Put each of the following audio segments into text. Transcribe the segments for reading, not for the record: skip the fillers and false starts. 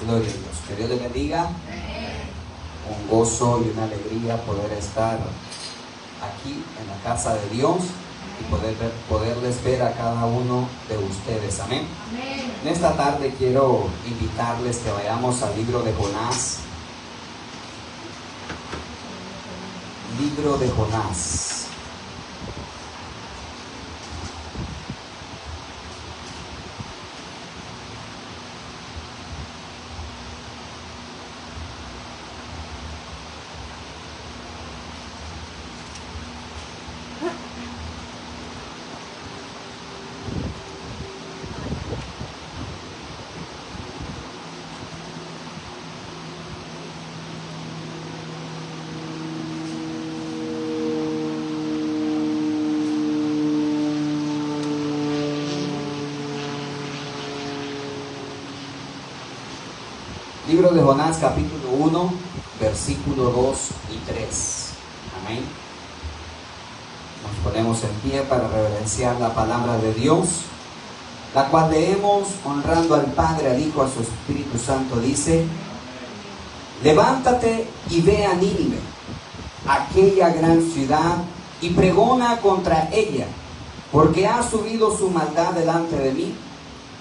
Gloria a Dios. Que Dios les bendiga. Un gozo y una alegría poder estar aquí en la casa de Dios y poderles ver a cada uno de ustedes. Amén. En esta tarde quiero invitarles que vayamos al libro de Jonás. Libro de Jonás. Libro de Jonás, capítulo 1, versículo 2 y 3. Amén. Nos ponemos en pie para reverenciar la palabra de Dios, la cual leemos honrando al Padre, al Hijo, a su Espíritu Santo. Dice: levántate y ve a Nínive, aquella gran ciudad, y pregona contra ella, porque ha subido su maldad delante de mí.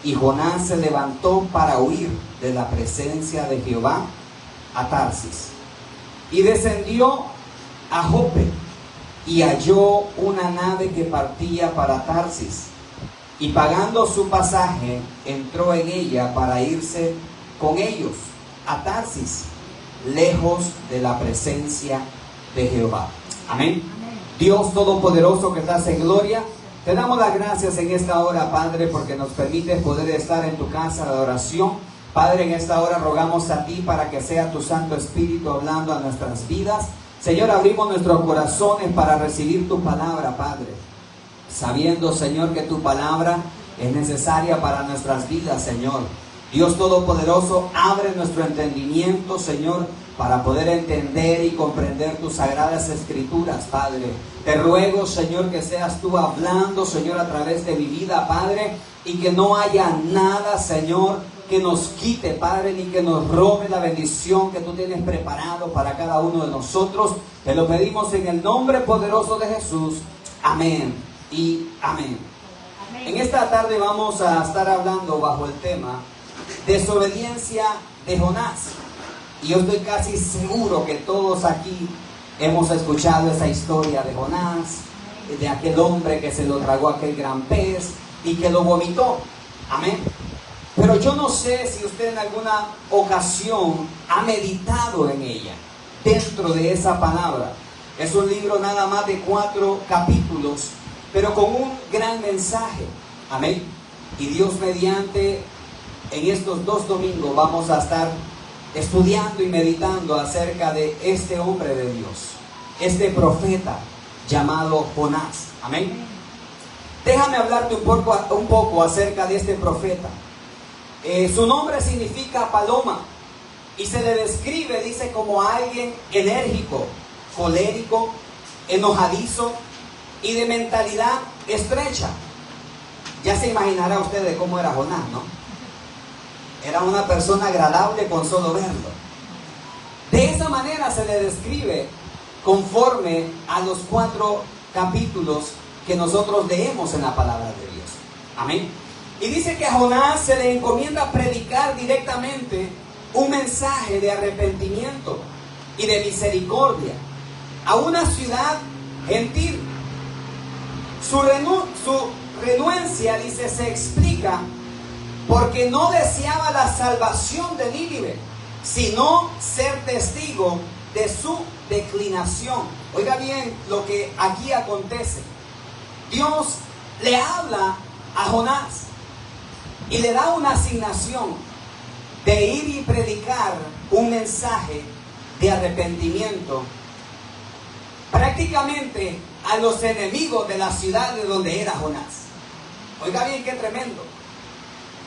Y Jonás se levantó para huir de la presencia de Jehová a Tarsis, y descendió a Jope, y halló una nave que partía para Tarsis, y pagando su pasaje, entró en ella para irse con ellos a Tarsis, lejos de la presencia de Jehová. Amén. Dios Todopoderoso, que estás en gloria, te damos las gracias en esta hora, Padre, porque nos permites poder estar en tu casa de oración. Padre, en esta hora rogamos a ti para que sea tu Santo Espíritu hablando a nuestras vidas. Señor, abrimos nuestros corazones para recibir tu palabra, Padre, sabiendo, Señor, que tu palabra es necesaria para nuestras vidas, Señor. Dios Todopoderoso, abre nuestro entendimiento, Señor, para poder entender y comprender tus sagradas escrituras, Padre. Te ruego, Señor, que seas tú hablando, Señor, a través de mi vida, Padre, y que no haya nada, Señor, que nos quite, Padre, ni que nos robe la bendición que tú tienes preparado para cada uno de nosotros. Te lo pedimos en el nombre poderoso de Jesús. Amén y amén. En esta tarde vamos a estar hablando bajo el tema desobediencia de Jonás. Y yo estoy casi seguro que todos aquí hemos escuchado esa historia de Jonás, de aquel hombre que se lo tragó aquel gran pez y que lo vomitó. Amén. Pero yo no sé si usted en alguna ocasión ha meditado en ella, dentro de esa palabra. Es un libro nada más de 4 capítulos, pero con un gran mensaje. Amén. Y Dios mediante, en estos 2 domingos vamos a estar estudiando y meditando acerca de este hombre de Dios, este profeta llamado Jonás. Amén. Déjame hablarte un poco acerca de este profeta. Su nombre significa paloma y se le describe, dice, como alguien enérgico, colérico, enojadizo y de mentalidad estrecha. Ya se imaginará usted de cómo era Jonás, ¿no? Era una persona agradable con solo verlo. De esa manera se le describe conforme a los 4 capítulos que nosotros leemos en la palabra de Dios. Amén. Y dice que a Jonás se le encomienda predicar directamente un mensaje de arrepentimiento y de misericordia a una ciudad gentil. Su renuencia, dice, se explica porque no deseaba la salvación de Nínive, sino ser testigo de su declinación. Oiga bien lo que aquí acontece. Dios le habla a Jonás y le da una asignación de ir y predicar un mensaje de arrepentimiento prácticamente a los enemigos de la ciudad de donde era Jonás. Oiga bien, qué tremendo.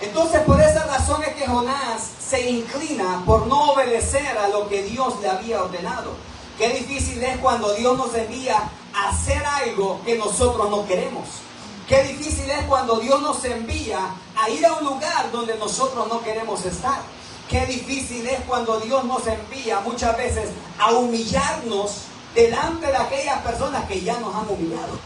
Entonces, por esa razón es que Jonás se inclina por no obedecer a lo que Dios le había ordenado. Qué difícil es cuando Dios nos envía a hacer algo que nosotros no queremos. Qué difícil es cuando Dios nos envía a ir a un lugar donde nosotros no queremos estar. Qué difícil es cuando Dios nos envía muchas veces a humillarnos delante de aquellas personas que ya nos han humillado.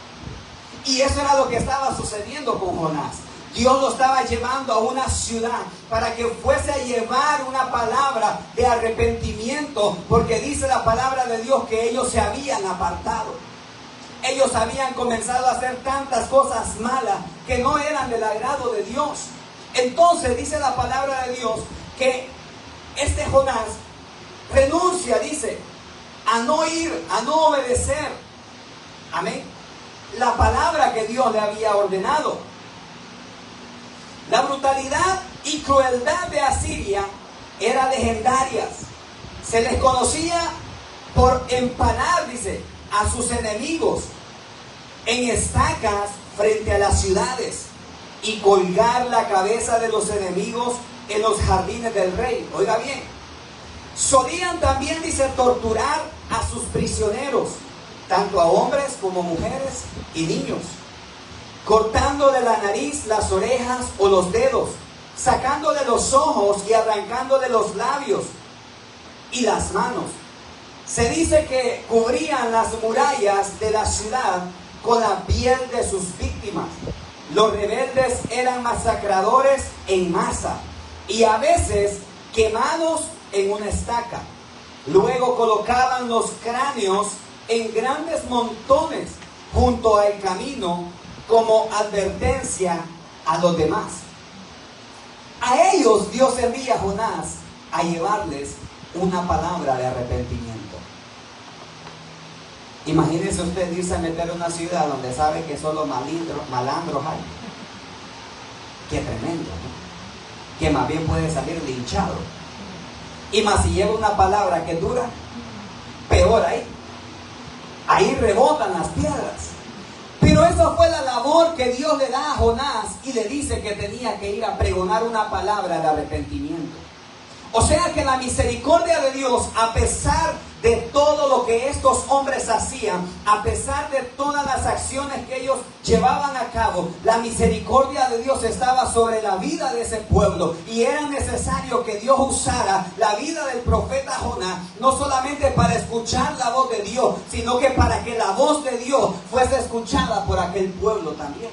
Y eso era lo que estaba sucediendo con Jonás. Dios lo estaba llevando a una ciudad para que fuese a llevar una palabra de arrepentimiento, porque dice la palabra de Dios que ellos se habían apartado. Ellos habían comenzado a hacer tantas cosas malas que no eran del agrado de Dios. Entonces dice la palabra de Dios que este Jonás renuncia, dice, a no ir, a no obedecer. Amén. La palabra que Dios le había ordenado. La brutalidad y crueldad de Asiria era legendarias. Se les conocía por empanar, dice, a sus enemigos en estacas frente a las ciudades y colgar la cabeza de los enemigos en los jardines del rey. Oiga bien, solían también, dice, torturar a sus prisioneros, tanto a hombres como mujeres y niños, cortándole la nariz, las orejas o los dedos, sacándole los ojos y arrancándole los labios y las manos. Se dice que cubrían las murallas de la ciudad con la piel de sus víctimas. Los rebeldes eran masacradores en masa y a veces quemados en una estaca. Luego colocaban los cráneos en grandes montones junto al camino como advertencia a los demás. A ellos Dios envía a Jonás a llevarles una palabra de arrepentimiento. Imagínese usted irse a meter a una ciudad donde sabe que solo malandros hay. Qué tremendo, ¿no? Que más bien puede salir linchado. Y más si lleva una palabra que dura, peor ahí. Ahí rebotan las piedras. Pero esa fue la labor que Dios le da a Jonás y le dice que tenía que ir a pregonar una palabra de arrepentimiento. O sea que la misericordia de Dios, a pesar de todo lo que estos hombres hacían, a pesar de todas las acciones que ellos llevaban a cabo, la misericordia de Dios estaba sobre la vida de ese pueblo. Y era necesario que Dios usara la vida del profeta Jonás, no solamente para escuchar la voz de Dios, sino que para que la voz de Dios fuese escuchada por aquel pueblo también.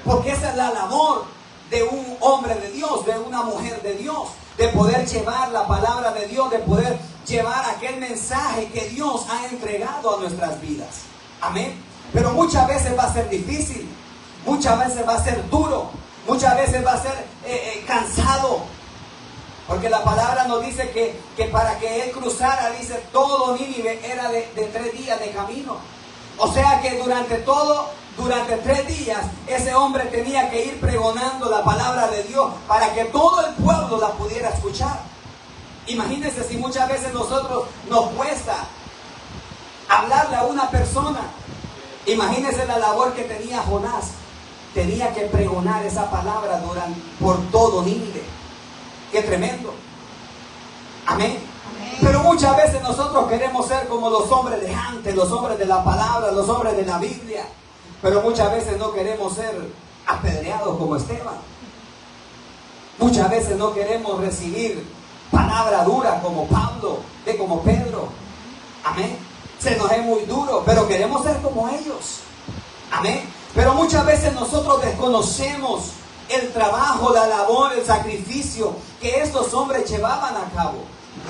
Porque esa es la labor de un hombre de Dios, de una mujer de Dios, de poder llevar la palabra de Dios, de poder llevar aquel mensaje que Dios ha entregado a nuestras vidas. Amén. Pero muchas veces va a ser difícil, muchas veces va a ser duro, muchas veces va a ser cansado. Porque la palabra nos dice que para que él cruzara, dice, todo Nínive era de 3 días de camino. O sea que durante 3 días, ese hombre tenía que ir pregonando la palabra de Dios para que todo el pueblo la pudiera escuchar. Imagínense si muchas veces nosotros nos cuesta hablarle a una persona. Imagínense la labor que tenía Jonás. Tenía que pregonar esa palabra por todo Nínive. Qué tremendo. Amén. Pero muchas veces nosotros queremos ser como los hombres de antes, los hombres de la palabra, los hombres de la Biblia. Pero muchas veces no queremos ser apedreados como Esteban. Muchas veces no queremos recibir palabra dura como Pablo, como Pedro. Amén. Se nos es muy duro, pero queremos ser como ellos. Amén. Pero muchas veces nosotros desconocemos el trabajo, la labor, el sacrificio que estos hombres llevaban a cabo.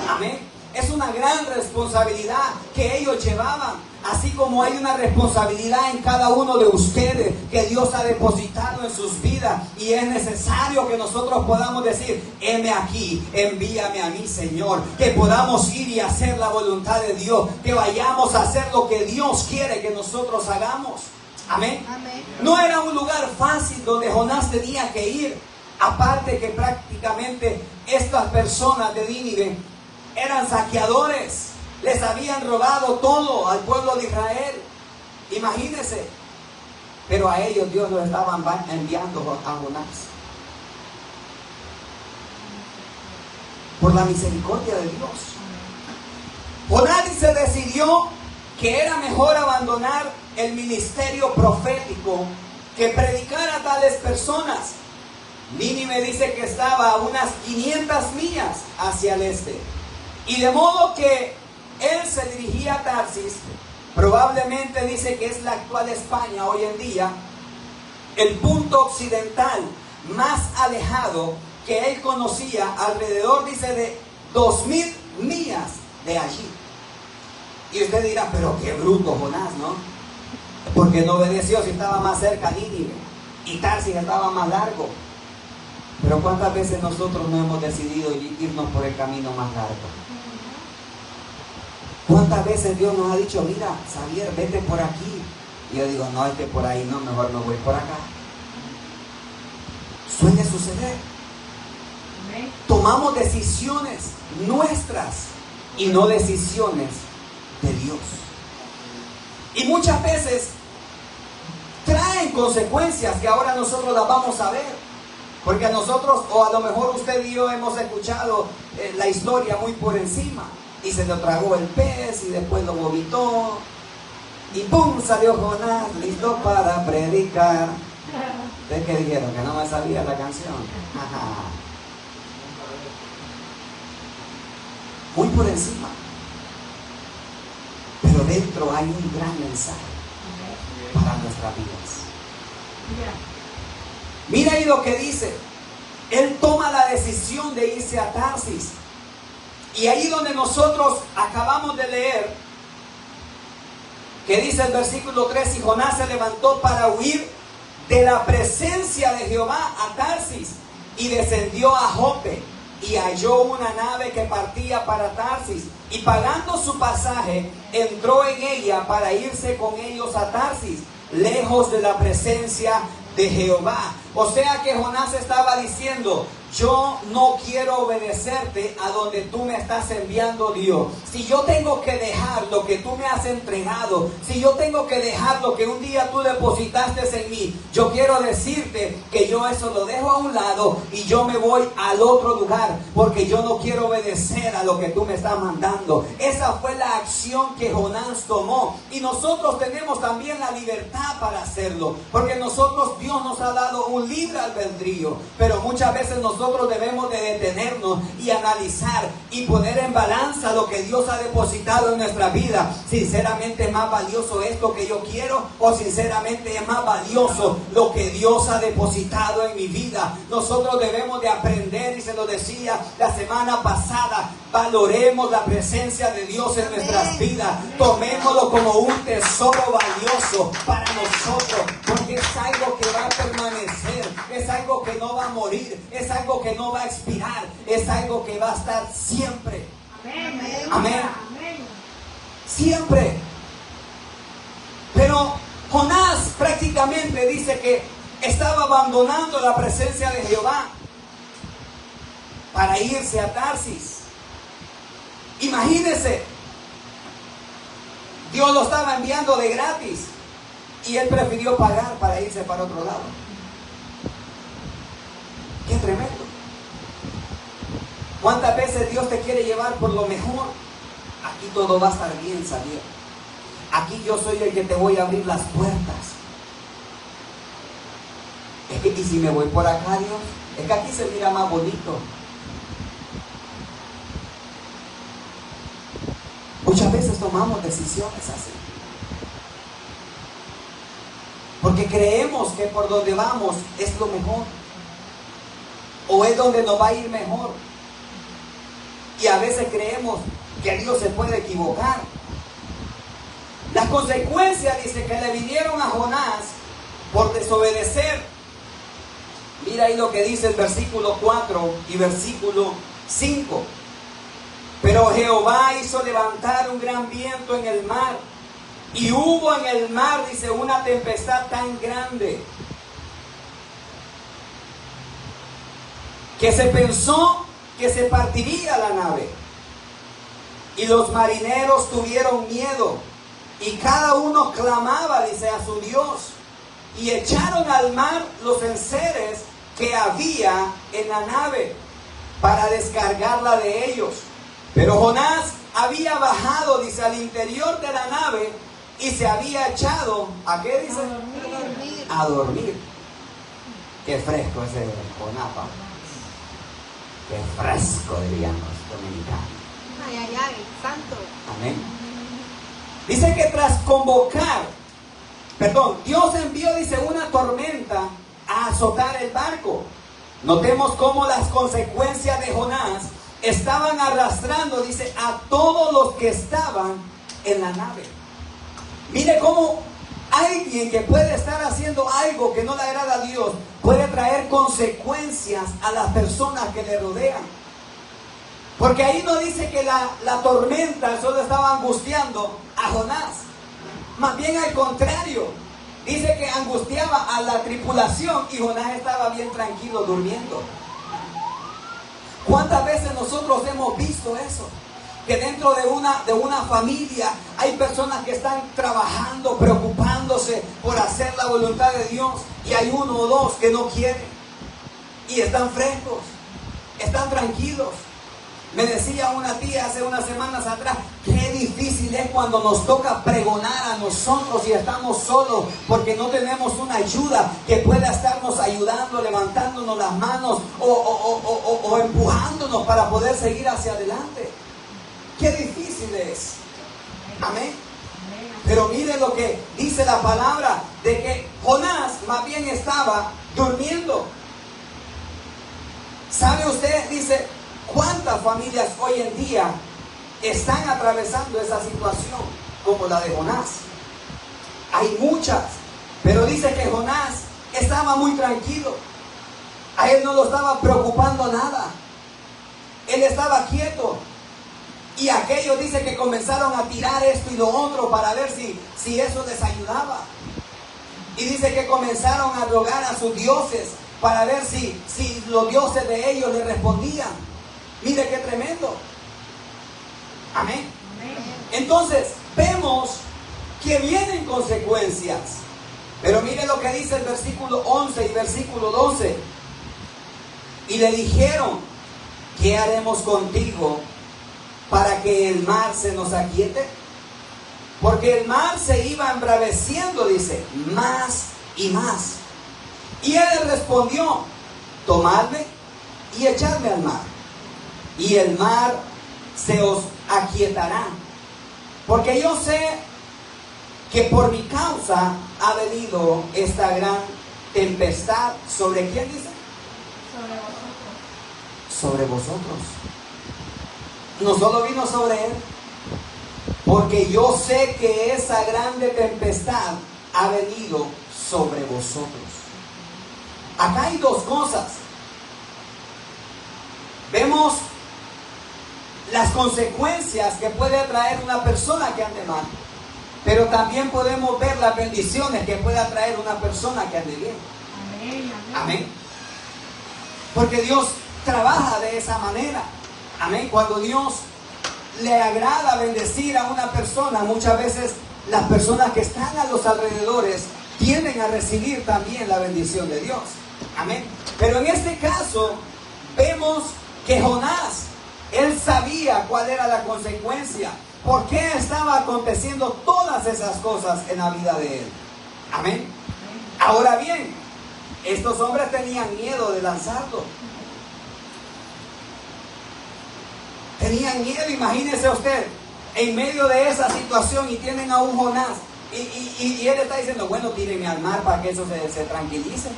Amén. Es una gran responsabilidad que ellos llevaban. Así como hay una responsabilidad en cada uno de ustedes que Dios ha depositado en sus vidas. Y es necesario que nosotros podamos decir, heme aquí, envíame a mí, Señor. Que podamos ir y hacer la voluntad de Dios. Que vayamos a hacer lo que Dios quiere que nosotros hagamos. Amén. Amén. No era un lugar fácil donde Jonás tenía que ir. Aparte que prácticamente estas personas de Nínive eran saqueadores. Les habían robado todo al pueblo de Israel. Imagínense. Pero a ellos Dios los estaba enviando a Jonás. Por la misericordia de Dios. Jonás se decidió que era mejor abandonar el ministerio profético que predicar a tales personas. Nínive dice que estaba a unas 500 millas hacia el este. Y de modo que él se dirigía a Tarsis, probablemente dice que es la actual España hoy en día, el punto occidental más alejado que él conocía, alrededor, dice, de 2000 millas de allí. Y usted dirá, pero qué bruto Jonás, ¿no? Porque no obedeció si estaba más cerca Nínive y Tarsis estaba más largo. Pero ¿cuántas veces nosotros no hemos decidido irnos por el camino más largo? ¿Cuántas veces Dios nos ha dicho, mira, Xavier, vete por aquí? Y yo digo, no, es que por ahí no, mejor no voy por acá. Suele suceder. Tomamos decisiones nuestras y no decisiones de Dios. Y muchas veces traen consecuencias que ahora nosotros las vamos a ver. Porque a nosotros, o a lo mejor usted y yo hemos escuchado la historia muy por encima. Y se lo tragó el pez y después lo vomitó. Y ¡pum! Salió Jonás, listo para predicar. ¿Ustedes qué dijeron? Que no me sabía la canción. Muy por encima. Pero dentro hay un gran mensaje para nuestras vidas. Mira ahí lo que dice. Él toma la decisión de irse a Tarsis. Y ahí donde nosotros acabamos de leer, que dice el versículo 3, y Jonás se levantó para huir de la presencia de Jehová a Tarsis, y descendió a Jope, y halló una nave que partía para Tarsis, y pagando su pasaje, entró en ella para irse con ellos a Tarsis, lejos de la presencia de Jehová. O sea que Jonás estaba diciendo, yo no quiero obedecerte a donde tú me estás enviando, Dios. Si yo tengo que dejar lo que tú me has entregado, si yo tengo que dejar lo que un día tú depositaste en mí, yo quiero decirte que yo eso lo dejo a un lado y yo me voy al otro lugar, porque yo no quiero obedecer a lo que tú me estás mandando. Esa fue la acción que Jonás tomó, y nosotros tenemos también la libertad para hacerlo, porque nosotros, Dios nos ha dado un libre albedrío, pero muchas veces nosotros debemos de detenernos y analizar y poner en balanza lo que Dios ha depositado en nuestra vida. Sinceramente, ¿es más valioso esto que yo quiero, o sinceramente es más valioso lo que Dios ha depositado en mi vida? Nosotros debemos de aprender, y se lo decía la semana pasada, valoremos la presencia de Dios en nuestras vidas. Tomémoslo como un tesoro valioso para nosotros, porque es algo que va a permanecer, es algo que no va a morir, es algo que no va a expirar, es algo que va a estar siempre. Amén. Amén. Siempre. Pero Jonás prácticamente dice que estaba abandonando la presencia de Jehová para irse a Tarsis. Imagínense, Dios lo estaba enviando de gratis y él prefirió pagar para irse para otro lado. ¡Qué tremendo! ¿Cuántas veces Dios te quiere llevar por lo mejor? Aquí todo va a estar bien, Xavier. Aquí yo soy el que te voy a abrir las puertas. Es que, ¿y si me voy por acá, Dios? Es que aquí se mira más bonito. Muchas veces tomamos decisiones así, porque creemos que por donde vamos es lo mejor, o es donde nos va a ir mejor. Y a veces creemos que Dios se puede equivocar. Las consecuencias, dice, que le vinieron a Jonás por desobedecer. Mira ahí lo que dice el versículo 4 y versículo 5. Pero Jehová hizo levantar un gran viento en el mar, y hubo en el mar, dice, una tempestad tan grande que se pensó que se partiría la nave. Y los marineros tuvieron miedo, y cada uno clamaba, dice, a su Dios, y echaron al mar los enseres que había en la nave para descargarla de ellos. Pero Jonás había bajado, dice, al interior de la nave y se había echado, ¿a qué dice? A dormir. Qué fresco ese Jonás. Qué fresco, dirían los dominicanos. Ay, ay, ay, santo. Amén. Dice que tras Dios envió, dice, una tormenta a azotar el barco. Notemos cómo las consecuencias de Jonás estaban arrastrando, dice, a todos los que estaban en la nave. Mire cómo alguien que puede estar haciendo algo que no le agrada a Dios puede traer consecuencias a las personas que le rodean. Porque ahí no dice que la tormenta solo estaba angustiando a Jonás. Más bien al contrario, dice que angustiaba a la tripulación y Jonás estaba bien tranquilo durmiendo. ¿Cuántas veces nosotros hemos visto eso? Que dentro de una familia hay personas que están trabajando, preocupándose por hacer la voluntad de Dios, y hay uno o dos que no quieren y están frescos, están tranquilos. Me decía una tía hace unas semanas atrás, qué difícil es cuando nos toca pregonar a nosotros y estamos solos porque no tenemos una ayuda que pueda estarnos ayudando, levantándonos las manos o empujándonos para poder seguir hacia adelante. Qué difícil es. Amén. Pero mire lo que dice la palabra, de que Jonás más bien estaba durmiendo. ¿Sabe usted? Dice, ¿cuántas familias hoy en día están atravesando esa situación como la de Jonás? Hay muchas, pero dice que Jonás estaba muy tranquilo. A él no lo estaba preocupando nada. Él estaba quieto. Y aquellos dice que comenzaron a tirar esto y lo otro para ver si eso les ayudaba. Y dice que comenzaron a rogar a sus dioses para ver si los dioses de ellos le respondían. Mire qué tremendo. Amén. Entonces vemos que vienen consecuencias. Pero mire lo que dice el versículo 11 y versículo 12. Y le dijeron, ¿qué haremos contigo para que el mar se nos aquiete? Porque el mar se iba embraveciendo, dice, más y más. Y él respondió, tomadme y echadme al mar, y el mar se os aquietará. Porque yo sé que por mi causa ha venido esta gran tempestad. ¿Sobre quién dice? Sobre vosotros. No solo vino sobre él, porque yo sé que esa grande tempestad ha venido sobre vosotros. Acá hay dos cosas. Vemos las consecuencias que puede traer una persona que ande mal, pero también podemos ver las bendiciones que puede traer una persona que ande bien. Amén, amén. Amén. Porque Dios trabaja de esa manera. Amén. Cuando Dios le agrada bendecir a una persona, muchas veces las personas que están a los alrededores tienden a recibir también la bendición de Dios. Amén. Pero en este caso vemos que Jonás, él sabía cuál era la consecuencia, por qué estaba aconteciendo todas esas cosas en la vida de él. Amén. Ahora bien, estos hombres tenían miedo de lanzarlo. Tenían miedo, imagínese usted, en medio de esa situación, y tienen a un Jonás, y él está diciendo, bueno, tírenme al mar para que eso se tranquilice.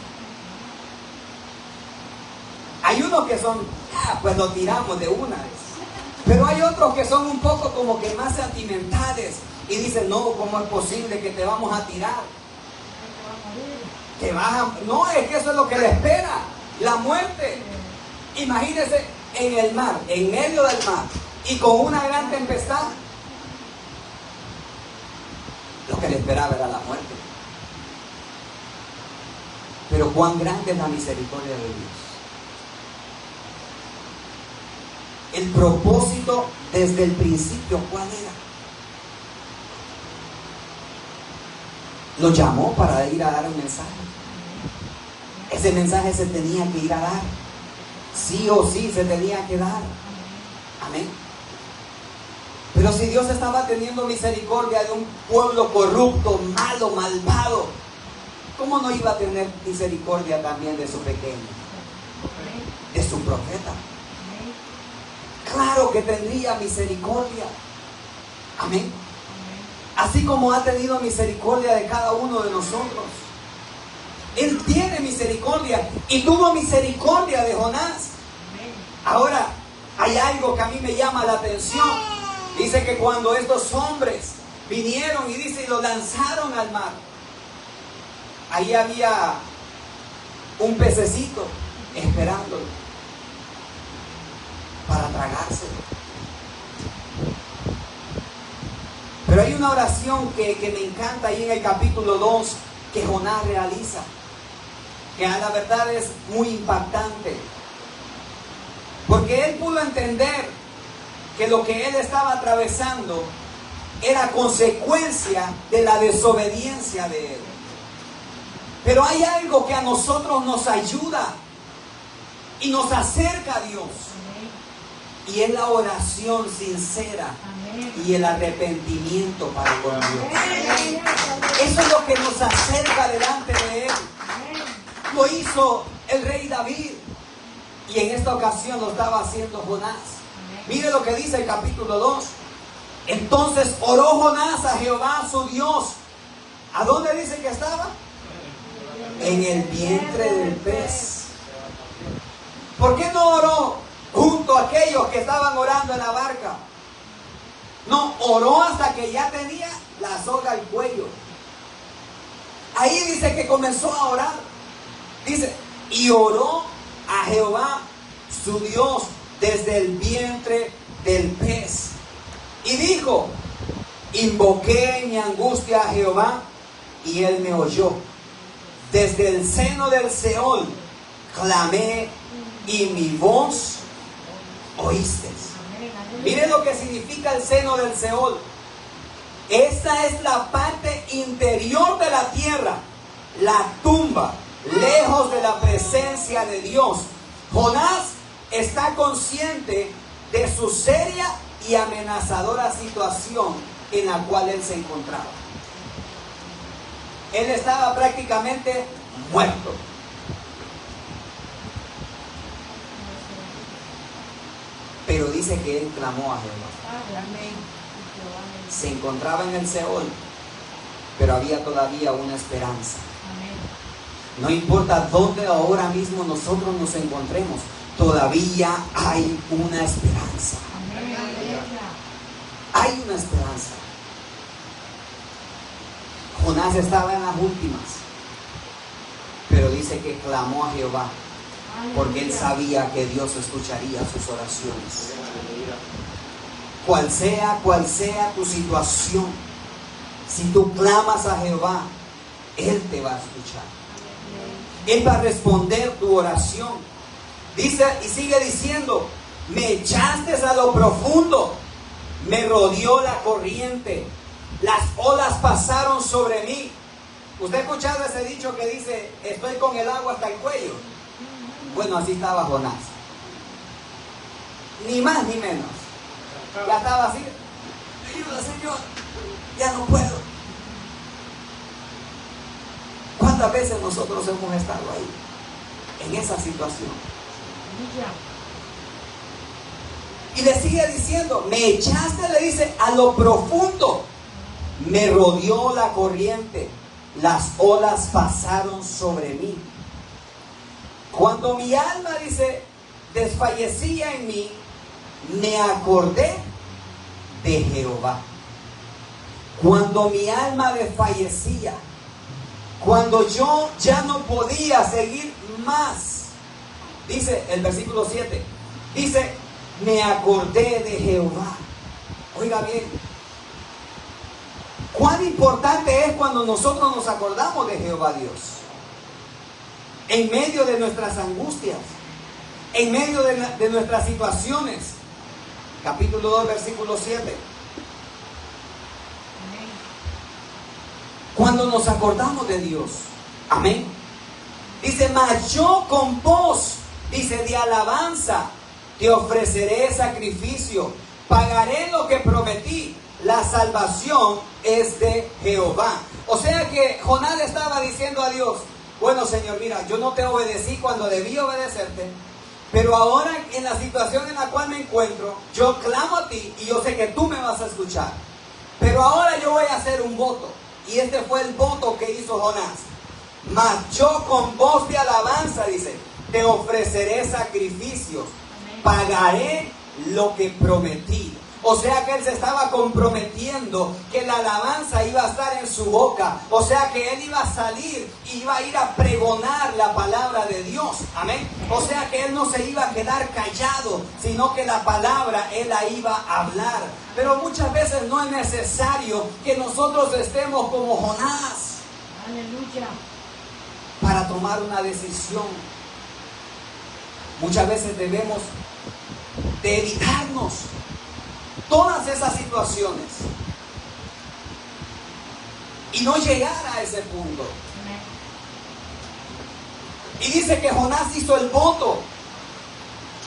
Hay unos que son, pues lo tiramos de una vez. Pero hay otros que son un poco como que más sentimentales y dicen, no, ¿cómo es posible que te vamos a tirar? No, es que eso es lo que le espera, la muerte. Imagínese en el mar, en medio del mar, y con una gran tempestad. Lo que le esperaba era la muerte. Pero cuán grande es la misericordia de Dios. El propósito desde el principio, ¿cuál era? Lo llamó para ir a dar un mensaje. Ese mensaje se tenía que ir a dar. Sí o sí se tenía que dar. Amén. Pero si Dios estaba teniendo misericordia de un pueblo corrupto, malo, malvado, ¿cómo no iba a tener misericordia también de su pequeño, de su profeta? Claro que tendría misericordia. Amén. Así como ha tenido misericordia de cada uno de nosotros. Él tiene misericordia y tuvo misericordia de Jonás. Ahora, hay algo que a mí me llama la atención. Dice que cuando estos hombres vinieron y dice, y lo lanzaron al mar, ahí había un pececito esperándolo para tragárselo. Pero hay una oración que me encanta ahí en el capítulo 2 que Jonás realiza, que a la verdad es muy impactante, porque él pudo entender que lo que él estaba atravesando era consecuencia de la desobediencia de él. Pero hay algo que a nosotros nos ayuda y nos acerca a Dios, y es la oración sincera y el arrepentimiento para con Dios. Eso es lo que nos acerca delante de Él. Lo hizo el rey David, y en esta ocasión lo estaba haciendo Jonás. Mire lo que dice el capítulo 2. Entonces oró Jonás a Jehová su Dios. ¿A dónde dice que estaba? En el vientre del pez. ¿Por qué no oró junto a aquellos que estaban orando en la barca? No, oró hasta que ya tenía la soga al cuello. Ahí dice que comenzó a orar. Dice, y oró a Jehová su Dios desde el vientre del pez. Y dijo, invoqué en mi angustia a Jehová, y él me oyó. Desde el seno del Seol clamé, y mi voz oíste. Mire lo que significa el seno del Seol. Esta es la parte interior de la tierra, la tumba, lejos de la presencia de Dios. Jonás está consciente de su seria y amenazadora situación en la cual él se encontraba. Él estaba prácticamente muerto. Pero dice que él clamó a Jehová. Se encontraba en el Seol, pero había todavía una esperanza. No importa dónde ahora mismo nosotros nos encontremos, todavía hay una esperanza. Hay una esperanza. Jonás estaba en las últimas, pero dice que clamó a Jehová, porque él sabía que Dios escucharía sus oraciones. Cual sea tu situación, si tú clamas a Jehová, Él te va a escuchar. Él va a responder tu oración. Dice y sigue diciendo, me echaste a lo profundo, me rodeó la corriente, las olas pasaron sobre mí. ¿Usted ha escuchado ese dicho que dice, estoy con el agua hasta el cuello? Bueno, así estaba Jonás. Ni más ni menos. Ya estaba así. Ayuda, Señor, ya no puedo. ¿Cuántas veces nosotros hemos estado ahí, en esa situación? Y le sigue diciendo, me echaste, le dice, a lo profundo, me rodeó la corriente, las olas pasaron sobre mí. Cuando mi alma, dice, desfallecía en mí, me acordé de Jehová. Cuando mi alma desfallecía, cuando yo ya no podía seguir más, dice el versículo 7, dice, me acordé de Jehová. Oiga bien, cuán importante es cuando nosotros nos acordamos de Jehová Dios. En medio de nuestras angustias, en medio de nuestras situaciones. Capítulo 2, versículo 7. Cuando nos acordamos de Dios. Amén. Dice, mas yo con voz, dice, de alabanza, te ofreceré sacrificio. Pagaré lo que prometí. La salvación es de Jehová. O sea que Jonás le estaba diciendo a Dios, bueno Señor, mira, yo no te obedecí cuando debí obedecerte, pero ahora en la situación en la cual me encuentro, yo clamo a ti y yo sé que tú me vas a escuchar. Pero ahora yo voy a hacer un voto. Y este fue el voto que hizo Jonás. Mas yo con voz de alabanza, dice, te ofreceré sacrificios, pagaré lo que prometí. O sea que él se estaba comprometiendo que la alabanza iba a estar en su boca. O sea que él iba a salir y iba a ir a pregonar la palabra de Dios. Amén. O sea que él no se iba a quedar callado, sino que la palabra él la iba a hablar. Pero muchas veces no es necesario que nosotros estemos como Jonás. Aleluya. Para tomar una decisión. Muchas veces debemos de evitarnos todas esas situaciones y no llegar a ese punto. Y dice que Jonás hizo el voto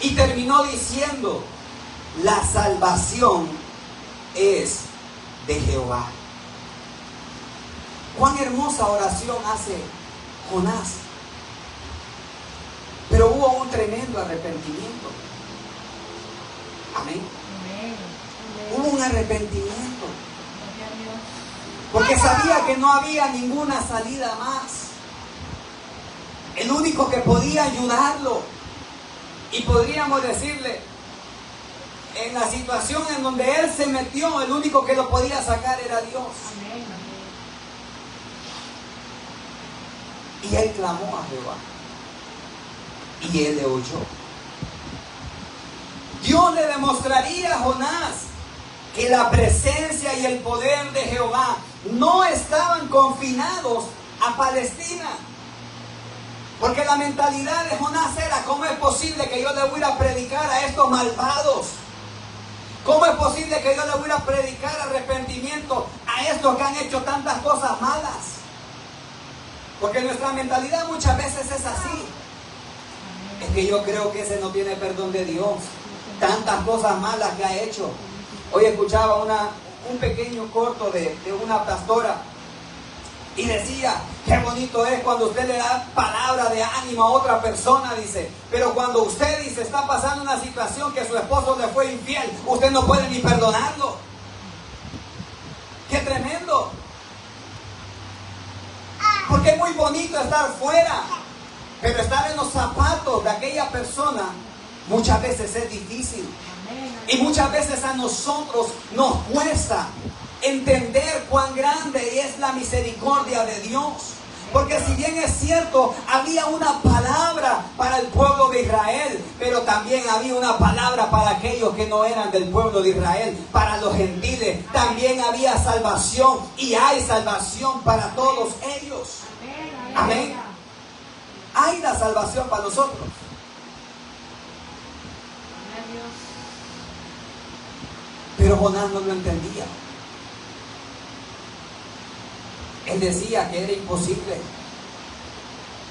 y terminó diciendo, la salvación es de Jehová. Cuán hermosa oración hace Jonás. Pero hubo un tremendo arrepentimiento. Amén. Hubo un arrepentimiento. Porque sabía que no había ninguna salida más. El único que podía ayudarlo, y podríamos decirle, en la situación en donde él se metió, el único que lo podía sacar era Dios. Y él clamó a Jehová. Y él le oyó. Dios le demostraría a Jonás que la presencia y el poder de Jehová no estaban confinados a Palestina. Porque la mentalidad de Jonás era, ¿cómo es posible que yo le voy a predicar a estos malvados? ¿Cómo es posible que yo le voy a predicar arrepentimiento a estos que han hecho tantas cosas malas? Porque nuestra mentalidad muchas veces es así. Es que yo creo que ese no tiene perdón de Dios. Tantas cosas malas que ha hecho. Hoy escuchaba un pequeño corto de una pastora y decía, qué bonito es cuando usted le da palabra de ánimo a otra persona, dice, pero cuando usted dice, está pasando una situación que su esposo le fue infiel, usted no puede ni perdonarlo. Qué tremendo. Porque es muy bonito estar fuera, pero estar en los zapatos de aquella persona muchas veces es difícil. Y muchas veces a nosotros nos cuesta entender cuán grande es la misericordia de Dios. Porque si bien es cierto, había una palabra para el pueblo de Israel, pero también había una palabra para aquellos que no eran del pueblo de Israel, para los gentiles. También había salvación y hay salvación para todos ellos. Amén. Hay la salvación para nosotros. Pero Jonás no lo entendía. Él decía que era imposible.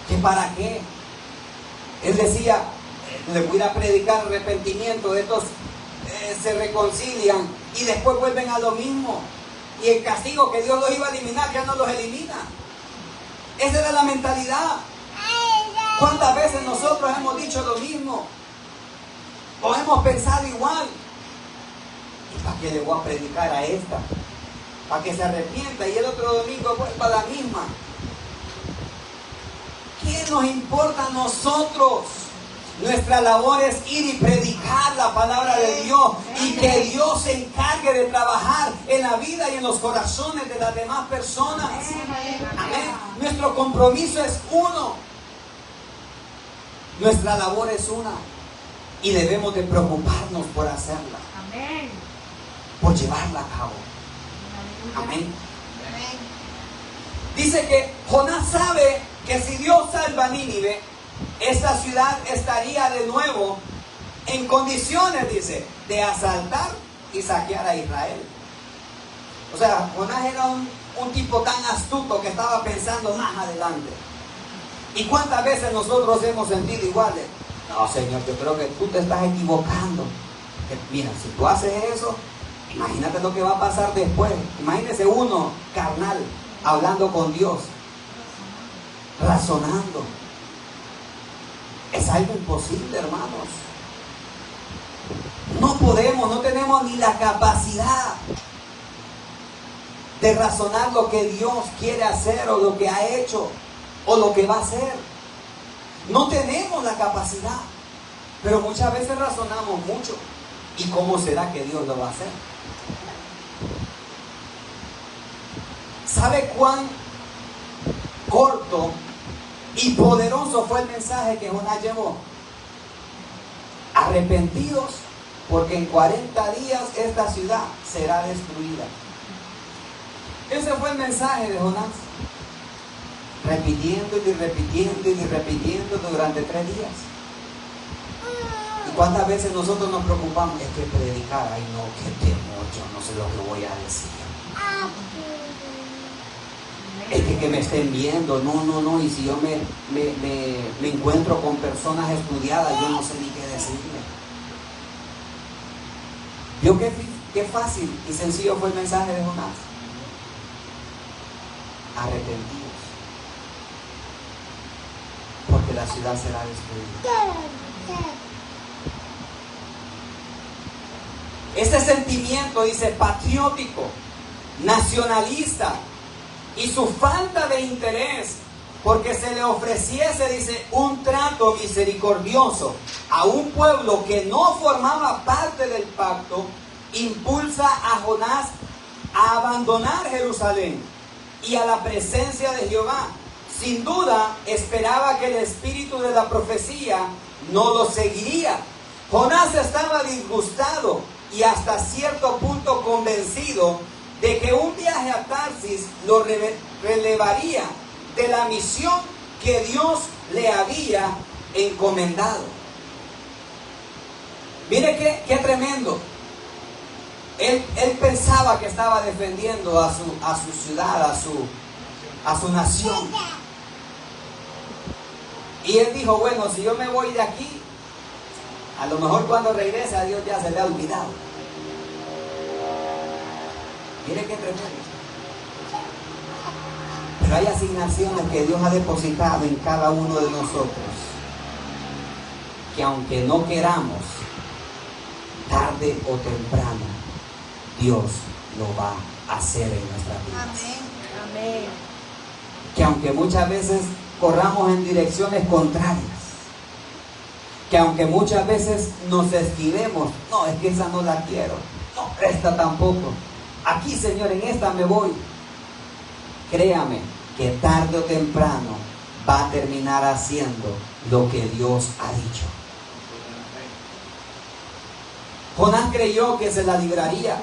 ¿Que para qué? Él decía, le voy a predicar arrepentimiento, estos se reconcilian y después vuelven a lo mismo. Y el castigo que Dios los iba a eliminar, ya no los elimina. Esa era la mentalidad. ¿Cuántas veces nosotros hemos dicho lo mismo? O hemos pensado igual. ¿Y para qué le voy a predicar a esta? Para que se arrepienta y el otro domingo vuelva a la misma. ¿Qué nos importa a nosotros? Nuestra labor es ir y predicar la palabra de Dios y que Dios se encargue de trabajar en la vida y en los corazones de las demás personas. Amén. Nuestro compromiso es uno. Nuestra labor es una y debemos de preocuparnos por hacerla. Amén. Por llevarla a cabo. Amén. Dice que Jonás sabe que si Dios salva a Nínive, esta ciudad estaría de nuevo en condiciones, dice, de asaltar y saquear a Israel. O sea, Jonás era un tipo tan astuto que estaba pensando más adelante. ¿Y cuántas veces nosotros hemos sentido iguales? No, Señor, yo creo que tú te estás equivocando. Que, mira, si tú haces eso, imagínate lo que va a pasar después. Imagínese uno carnal. hablando con Dios, razonando. Es algo imposible, hermanos. No podemos, no tenemos ni la capacidad de razonar lo que Dios quiere hacer o lo que ha hecho o lo que va a hacer. No tenemos la capacidad, pero muchas veces razonamos mucho. ¿Y cómo será que Dios lo va a hacer? ¿Sabe cuán corto y poderoso fue el mensaje que Jonás llevó? Arrepentidos, porque en 40 días esta ciudad será destruida. Ese fue el mensaje de Jonás. Repitiendo y repitiendo y repitiendo durante 3 días. ¿Y cuántas veces nosotros nos preocupamos? Es que predicar, ay no, qué temor, yo no sé lo que voy a decir. Es que me estén viendo, no, y si yo me encuentro con personas estudiadas, yo no sé ni qué decirle. ¿Vio qué fácil y sencillo fue el mensaje de Jonás? Arrepentidos, porque la ciudad será destruida. Este sentimiento, dice, patriótico, nacionalista, y su falta de interés porque se le ofreciese, dice, un trato misericordioso a un pueblo que no formaba parte del pacto, impulsa a Jonás a abandonar Jerusalén y a la presencia de Jehová. Sin duda esperaba que el espíritu de la profecía no lo seguiría. Jonás estaba disgustado y hasta cierto punto convencido de que un viaje a Tarsis lo relevaría de la misión que Dios le había encomendado. Mire qué tremendo. Él pensaba que estaba defendiendo a su ciudad, a su nación. Y él dijo, bueno, si yo me voy de aquí, a lo mejor cuando regrese a Dios ya se le ha olvidado. Mire qué tremendo. Pero hay asignaciones que Dios ha depositado en cada uno de nosotros, que aunque no queramos, tarde o temprano, Dios lo va a hacer en nuestras vidas. Amén. Amén. Que aunque muchas veces corramos en direcciones contrarias, que aunque muchas veces nos esquivemos, no, es que esa no la quiero, no, esta tampoco, aquí, Señor, en esta me voy. Créame que tarde o temprano va a terminar haciendo lo que Dios ha dicho. Jonás creyó que se la libraría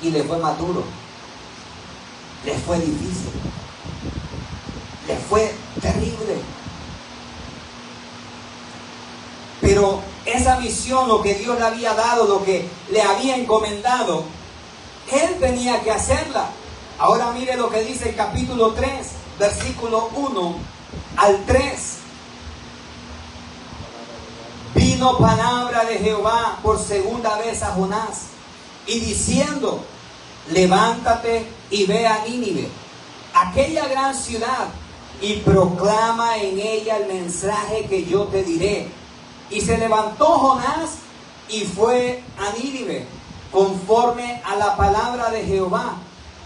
y le fue más duro, le fue difícil, le fue terrible. Pero esa misión, lo que Dios le había dado, lo que le había encomendado, él tenía que hacerla. Ahora mire lo que dice el capítulo 3, versículo 1 al 3. Vino palabra de Jehová por segunda vez a Jonás, y diciendo, levántate y ve a Nínive, aquella gran ciudad, y proclama en ella el mensaje que yo te diré. Y se levantó Jonás y fue a Nínive, conforme a la palabra de Jehová.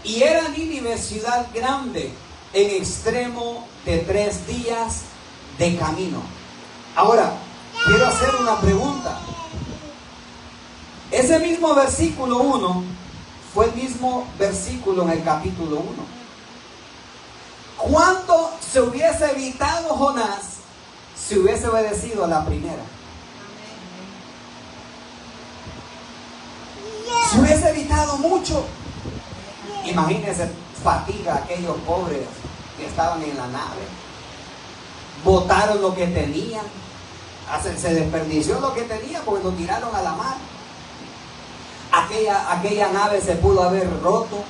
Y era Nínive ciudad grande, en extremo de 3 días de camino. Ahora, quiero hacer una pregunta. Ese mismo versículo 1 fue el mismo versículo en el capítulo 1. ¿Cuánto se hubiese evitado Jonás si hubiese obedecido a la primera? Se hubiese evitado mucho. Imagínense, fatiga a aquellos pobres que estaban en la nave. Botaron lo que tenían. Se desperdició lo que tenían porque lo tiraron a la mar. Aquella nave se pudo haber roto,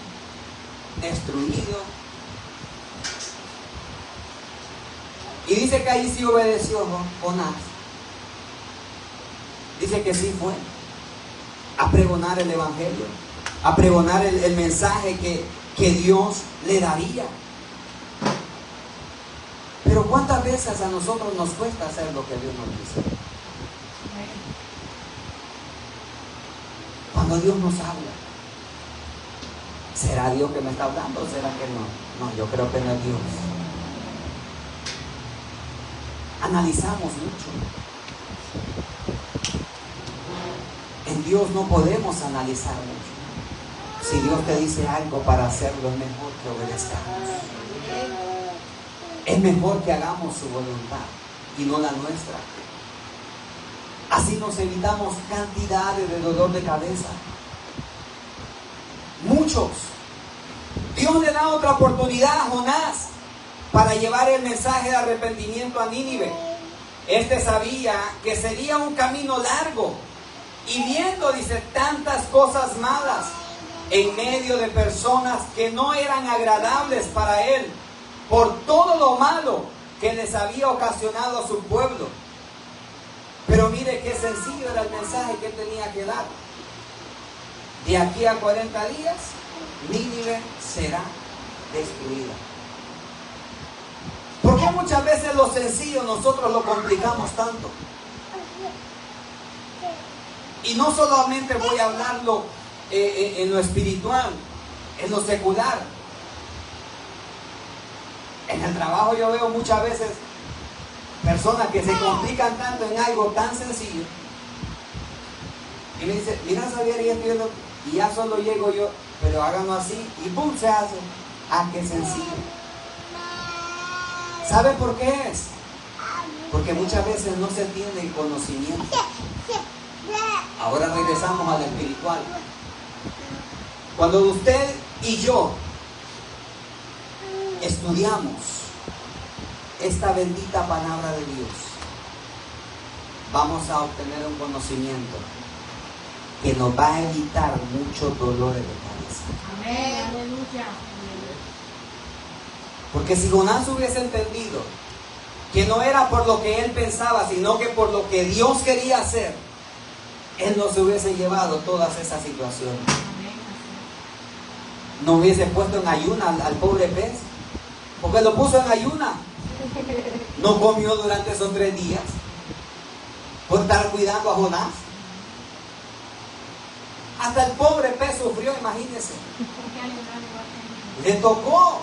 destruido. Y dice que ahí sí obedeció Jonás. Dice que sí fue a pregonar el evangelio, a pregonar el mensaje que Dios le daría. Pero ¿cuántas veces a nosotros nos cuesta hacer lo que Dios nos dice? Cuando Dios nos habla, ¿será Dios que me está hablando o será que no? No, yo creo que no es Dios. Analizamos mucho. En Dios no podemos analizar mucho. Si Dios te dice algo para hacerlo, es mejor que obedezcamos. Es mejor que hagamos su voluntad y no la nuestra. Así nos evitamos cantidades de dolor de cabeza. Muchos. Dios le da otra oportunidad a Jonás para llevar el mensaje de arrepentimiento a Nínive. Este sabía que sería un camino largo y viendo, dice, tantas cosas malas en medio de personas que no eran agradables para él por todo lo malo que les había ocasionado a su pueblo. Pero mire qué sencillo era el mensaje que tenía que dar. De aquí a 40 días, Nínive será destruida. ¿Por qué muchas veces lo sencillo nosotros lo complicamos tanto? Y no solamente voy a hablarlo en lo espiritual, en lo secular. En el trabajo yo veo muchas veces personas que se complican tanto en algo tan sencillo. Y me dice, mira Xavier, y ya solo llego yo, pero háganlo así, y ¡pum! Se hace. Ah, qué sencillo. ¿Sabe por qué es? Porque muchas veces no se tiene el conocimiento. Ahora regresamos al espiritual. Cuando usted y yo estudiamos esta bendita palabra de Dios, vamos a obtener un conocimiento que nos va a evitar muchos dolores de cabeza. Amén. Aleluya. Porque si Jonás hubiese entendido que no era por lo que él pensaba, sino que por lo que Dios quería hacer, él no se hubiese llevado todas esas situaciones. No hubiese puesto en ayuna al pobre pez, porque lo puso en ayuna. No comió durante esos 3 días por estar cuidando a Jonás. Hasta el pobre pez sufrió, imagínense. Le tocó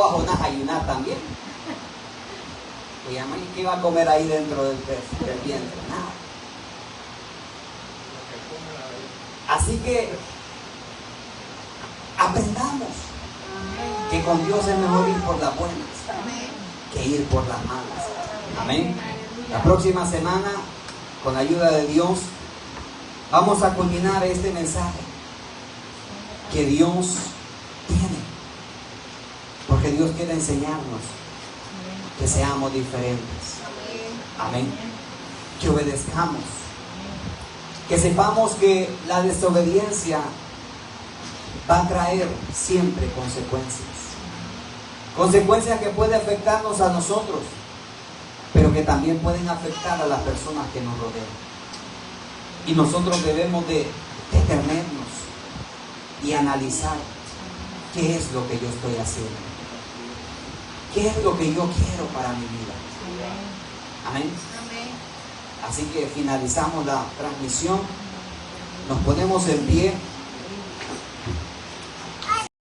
a Jonás ayunar también. ¿Qué iba a comer ahí dentro del pez, del vientre? Nada. Así que aprendamos que con Dios es mejor ir por las buenas que ir por las malas. Amén. La próxima semana, con la ayuda de Dios, vamos a culminar este mensaje que Dios tiene, porque Dios quiere enseñarnos que seamos diferentes. Amén. Que obedezcamos, que sepamos que la desobediencia va a traer siempre consecuencias que pueden afectarnos a nosotros, pero que también pueden afectar a las personas que nos rodean. Y nosotros debemos de detenernos y analizar qué es lo que yo estoy haciendo, qué es lo que yo quiero para mi vida. Amén. Así que finalizamos la transmisión, nos ponemos en pie.